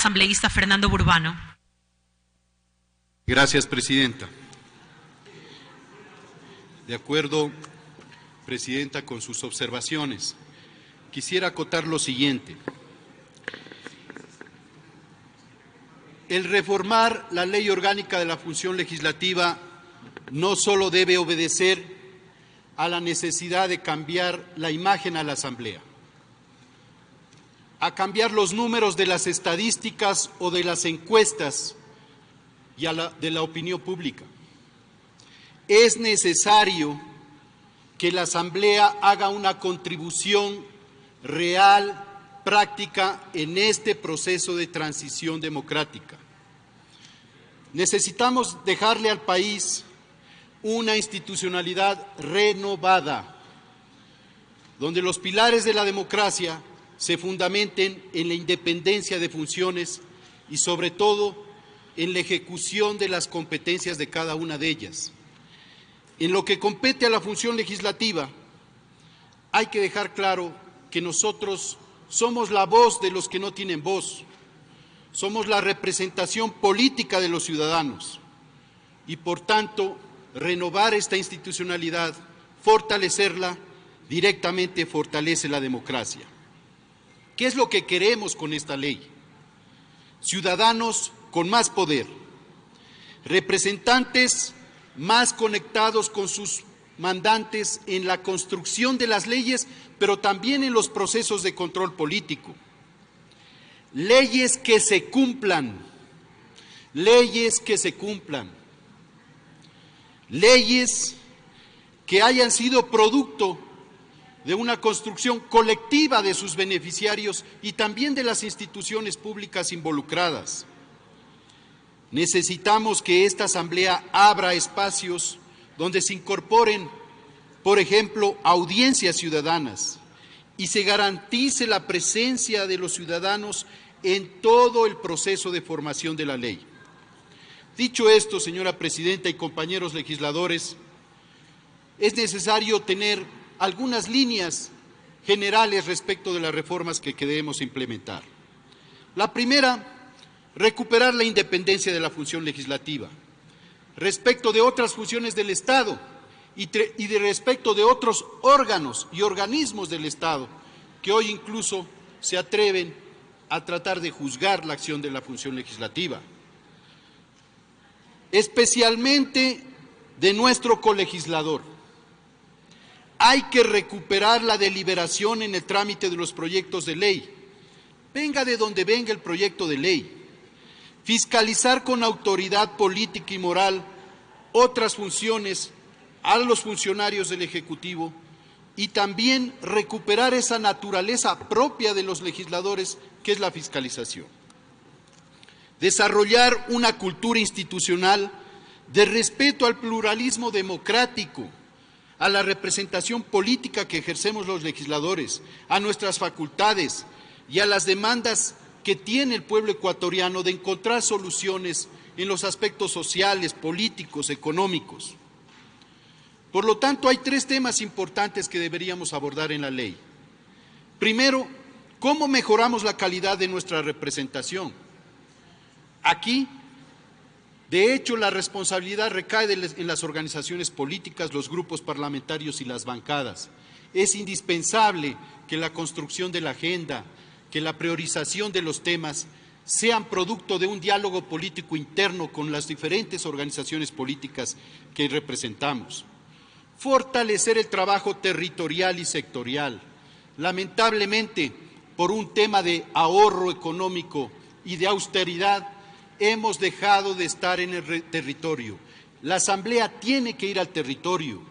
asambleísta Fernando Burbano. Gracias, Presidenta. De acuerdo, Presidenta, con sus observaciones, quisiera acotar lo siguiente. El reformar la Ley Orgánica de la Función Legislativa no solo debe obedecer a la necesidad de cambiar la imagen a la Asamblea, a cambiar los números de las estadísticas o de las encuestas y de la opinión pública. Es necesario que la Asamblea haga una contribución real, práctica, en este proceso de transición democrática. Necesitamos dejarle al país una institucionalidad renovada, donde los pilares de la democracia se fundamenten en la independencia de funciones y, sobre todo, en la ejecución de las competencias de cada una de ellas. En lo que compete a la función legislativa, hay que dejar claro que nosotros somos la voz de los que no tienen voz, somos la representación política de los ciudadanos y, por tanto, renovar esta institucionalidad, fortalecerla, directamente fortalece la democracia. ¿Qué es lo que queremos con esta ley? Ciudadanos con más poder, representantes más conectados con sus mandantes en la construcción de las leyes, pero también en los procesos de control político. Leyes que se cumplan, leyes que se cumplan, leyes que hayan sido producto de una construcción colectiva de sus beneficiarios y también de las instituciones públicas involucradas. Necesitamos que esta Asamblea abra espacios donde se incorporen, por ejemplo, audiencias ciudadanas y se garantice la presencia de los ciudadanos en todo el proceso de formación de la ley. Dicho esto, señora Presidenta y compañeros legisladores, es necesario tener algunas líneas generales respecto de las reformas que queremos implementar. La primera, recuperar la independencia de la función legislativa respecto de otras funciones del Estado y de respecto de otros órganos y organismos del Estado que hoy incluso se atreven a tratar de juzgar la acción de la función legislativa. Especialmente de nuestro colegislador. Hay que recuperar la deliberación en el trámite de los proyectos de ley. Venga de donde venga el proyecto de ley. Fiscalizar con autoridad política y moral otras funciones a los funcionarios del Ejecutivo y también recuperar esa naturaleza propia de los legisladores que es la fiscalización. Desarrollar una cultura institucional de respeto al pluralismo democrático, a la representación política que ejercemos los legisladores, a nuestras facultades y a las demandas que tiene el pueblo ecuatoriano de encontrar soluciones en los aspectos sociales, políticos, económicos. Por lo tanto, hay tres temas importantes que deberíamos abordar en la ley. Primero, ¿cómo mejoramos la calidad de nuestra representación? Aquí, de hecho, la responsabilidad recae en las organizaciones políticas, los grupos parlamentarios y las bancadas. Es indispensable que la construcción de la agenda, que la priorización de los temas sean producto de un diálogo político interno con las diferentes organizaciones políticas que representamos. Fortalecer el trabajo territorial y sectorial. Lamentablemente, por un tema de ahorro económico y de austeridad, hemos dejado de estar en el territorio. La Asamblea tiene que ir al territorio.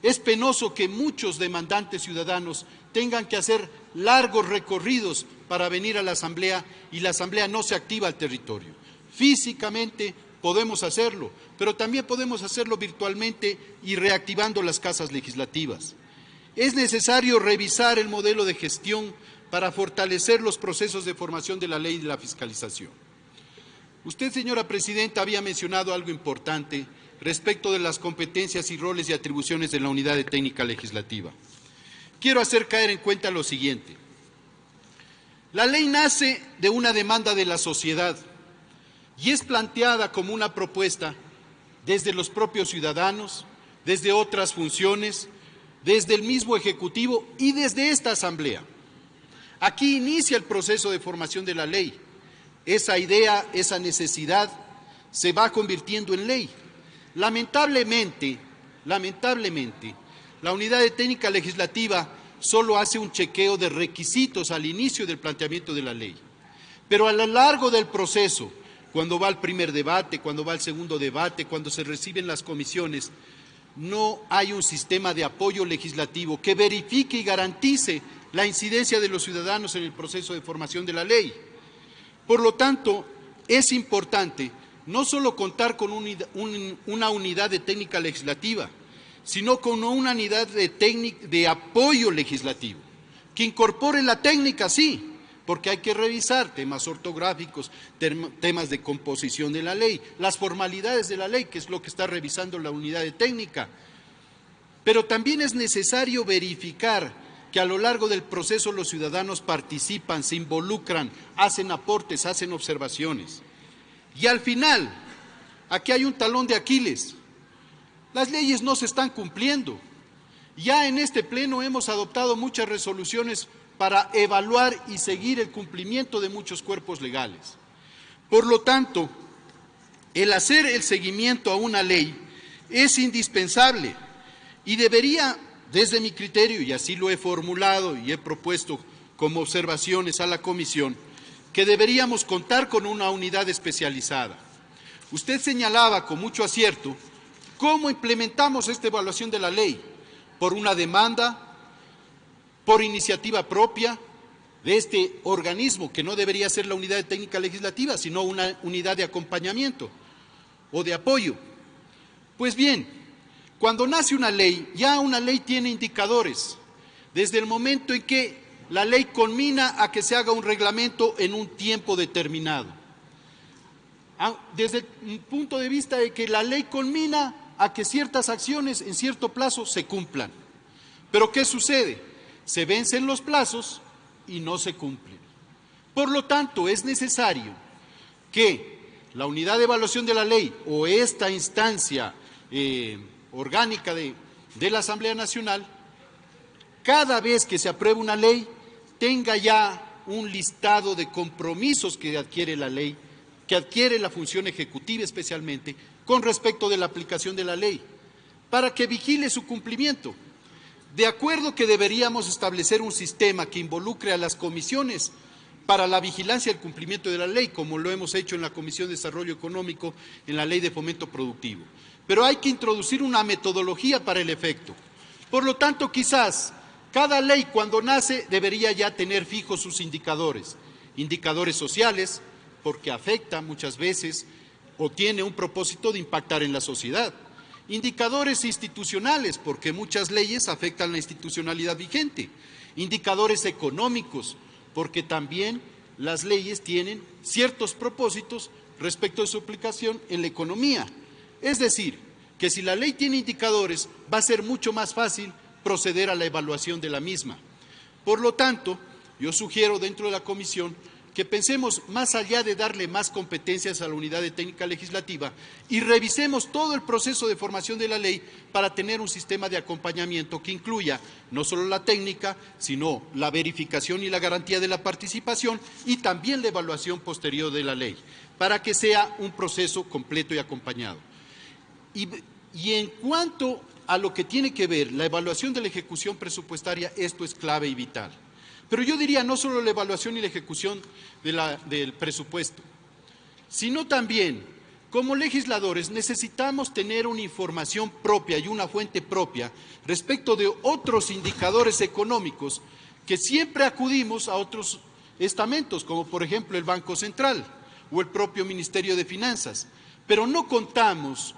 Es penoso que muchos demandantes ciudadanos tengan que hacer largos recorridos para venir a la Asamblea y la Asamblea no se activa al territorio. Físicamente podemos hacerlo, pero también podemos hacerlo virtualmente y reactivando las casas legislativas. Es necesario revisar el modelo de gestión para fortalecer los procesos de formación de la ley y de la fiscalización. Usted, señora Presidenta, había mencionado algo importante respecto de las competencias y roles y atribuciones de la Unidad de Técnica Legislativa. Quiero hacer caer en cuenta lo siguiente. La ley nace de una demanda de la sociedad y es planteada como una propuesta desde los propios ciudadanos, desde otras funciones, desde el mismo Ejecutivo y desde esta Asamblea. Aquí inicia el proceso de formación de la ley. Esa idea, esa necesidad, se va convirtiendo en ley. Lamentablemente, la Unidad de Técnica Legislativa solo hace un chequeo de requisitos al inicio del planteamiento de la ley. Pero a lo largo del proceso, cuando va al primer debate, cuando va al segundo debate, cuando se reciben las comisiones, no hay un sistema de apoyo legislativo que verifique y garantice la incidencia de los ciudadanos en el proceso de formación de la ley. Por lo tanto, es importante no solo contar con una unidad de técnica legislativa, sino con una unidad de apoyo legislativo, que incorpore la técnica, sí, porque hay que revisar temas ortográficos, temas de composición de la ley, las formalidades de la ley, que es lo que está revisando la unidad de técnica. Pero también es necesario verificar que a lo largo del proceso los ciudadanos participan, se involucran, hacen aportes, hacen observaciones. Y al final, aquí hay un talón de Aquiles. Las leyes no se están cumpliendo. Ya en este pleno hemos adoptado muchas resoluciones para evaluar y seguir el cumplimiento de muchos cuerpos legales. Por lo tanto, el hacer el seguimiento a una ley es indispensable y debería, desde mi criterio, y así lo he formulado y he propuesto como observaciones a la comisión, que deberíamos contar con una unidad especializada. Usted señalaba con mucho acierto cómo implementamos esta evaluación de la ley, por una demanda, por iniciativa propia de este organismo, que no debería ser la unidad de técnica legislativa, sino una unidad de acompañamiento o de apoyo. Pues bien, cuando nace una ley, ya una ley tiene indicadores, desde el momento en que la ley conmina a que se haga un reglamento en un tiempo determinado. Desde el punto de vista de que la ley conmina a que ciertas acciones en cierto plazo se cumplan. Pero ¿qué sucede? Se vencen los plazos y no se cumplen. Por lo tanto, es necesario que la unidad de evaluación de la ley o esta instancia orgánica de la Asamblea Nacional, cada vez que se apruebe una ley, tenga ya un listado de compromisos que adquiere la ley, que adquiere la función ejecutiva especialmente, con respecto de la aplicación de la ley, para que vigile su cumplimiento. De acuerdo que deberíamos establecer un sistema que involucre a las comisiones para la vigilancia del cumplimiento de la ley, como lo hemos hecho en la Comisión de Desarrollo Económico, en la Ley de Fomento Productivo. Pero hay que introducir una metodología para el efecto. Por lo tanto, quizás cada ley cuando nace debería ya tener fijos sus indicadores. Indicadores sociales, porque afecta muchas veces o tiene un propósito de impactar en la sociedad. Indicadores institucionales, porque muchas leyes afectan la institucionalidad vigente. Indicadores económicos, porque también las leyes tienen ciertos propósitos respecto de su aplicación en la economía. Es decir, que si la ley tiene indicadores, va a ser mucho más fácil proceder a la evaluación de la misma. Por lo tanto, yo sugiero dentro de la comisión que pensemos más allá de darle más competencias a la unidad de técnica legislativa y revisemos todo el proceso de formación de la ley para tener un sistema de acompañamiento que incluya no solo la técnica, sino la verificación y la garantía de la participación y también la evaluación posterior de la ley, para que sea un proceso completo y acompañado. Y en cuanto a lo que tiene que ver la evaluación de la ejecución presupuestaria, esto es clave y vital. Pero yo diría no solo la evaluación y la ejecución del presupuesto, sino también, como legisladores, necesitamos tener una información propia y una fuente propia respecto de otros indicadores económicos que siempre acudimos a otros estamentos, como por ejemplo el Banco Central o el propio Ministerio de Finanzas, pero no contamos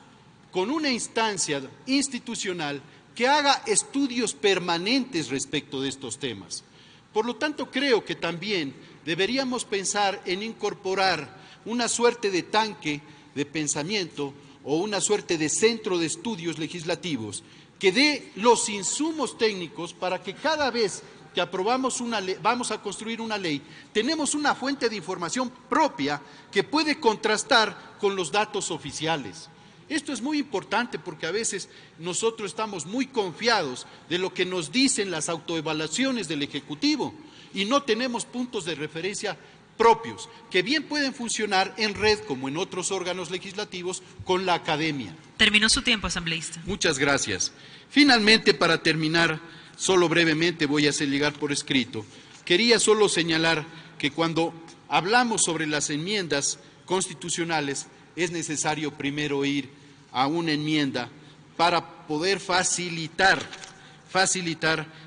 con una instancia institucional que haga estudios permanentes respecto de estos temas. Por lo tanto, creo que también deberíamos pensar en incorporar una suerte de tanque de pensamiento o una suerte de centro de estudios legislativos que dé los insumos técnicos para que cada vez que aprobamos una ley, vamos a construir una ley, tenemos una fuente de información propia que puede contrastar con los datos oficiales. Esto es muy importante porque a veces nosotros estamos muy confiados de lo que nos dicen las autoevaluaciones del Ejecutivo y no tenemos puntos de referencia propios, que bien pueden funcionar en red, como en otros órganos legislativos, con la academia. Terminó su tiempo, asambleísta. Muchas gracias. Finalmente, para terminar, solo brevemente voy a hacer llegar por escrito. Quería solo señalar que cuando hablamos sobre las enmiendas constitucionales, es necesario primero ir a una enmienda para poder facilitar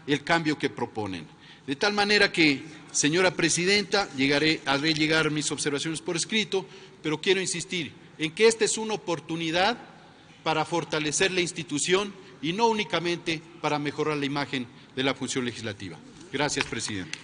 el cambio que proponen. De tal manera que, señora Presidenta, haré llegar mis observaciones por escrito, pero quiero insistir en que esta es una oportunidad para fortalecer la institución y no únicamente para mejorar la imagen de la función legislativa. Gracias, Presidente.